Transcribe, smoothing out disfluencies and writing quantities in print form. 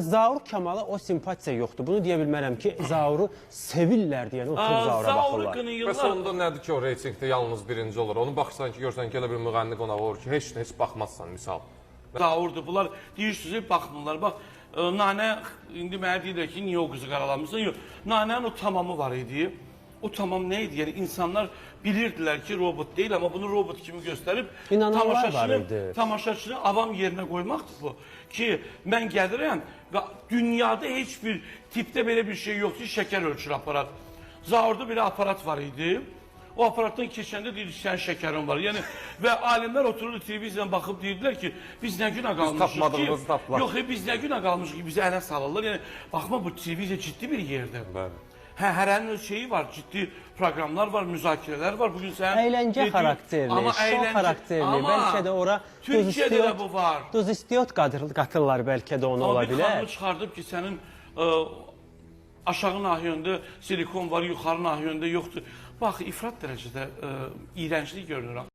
Zaur Kamala o simpatiya yoxdur. Bunu deyə bilmərəm ki, Zauru sevirlər deyən o çox Zaura baxırlar. Bəs onda nədir ki, o reytingdə yalnız birinci olur? Onu baxsan ki, görsən ki, elə bir müğənni qonağı olur ki, heç baxmazsan, misal. Zaurdur, bunlar deyirsiniz, baxmırlar. Bax, Nanə indi mənə deyirlər ki, niyə o qızı qaralamırsan? Yox, Nanənin o tamamı var idi. O tamam nə idi? Yəni, insanlar bilirdilər ki, robot deyil, amma bunu robot kimi göstərib tamaşaçını avam yerinə qoymaqdır bu. Ki, mən gəlirəm və dünyada heç bir tipdə belə bir şey yoxdur, şəkər ölçür aparat. Zaurda belə aparat var idi. O aparatdan keçəndə deyir, sənin şəkərin var. Yəni, və alimlər otururdu, televiziyadan baxıb deyirdilər ki, biz nə günə qalmışıq ki, yox, biz nə günə qalmışıq ki, bizi ələ salırlar. Yəni, baxma, bu televiziya ciddi bir yerdir. Hə, hərənin öz şeyi var, ciddi proqramlar var, müzakirələr var. Bugün sən... Əyləncə xarakterli, şov xarakterli, bəlkə də ora duz istiyot qatırlar, bəlkə də onu ola bilər. Bir xanımı çıxardıb ki, sənin aşağı nahiyöndə silikon var, yuxarı nahiyöndə yoxdur. Bax, ifrat dərəcədə iyrənclik görünür.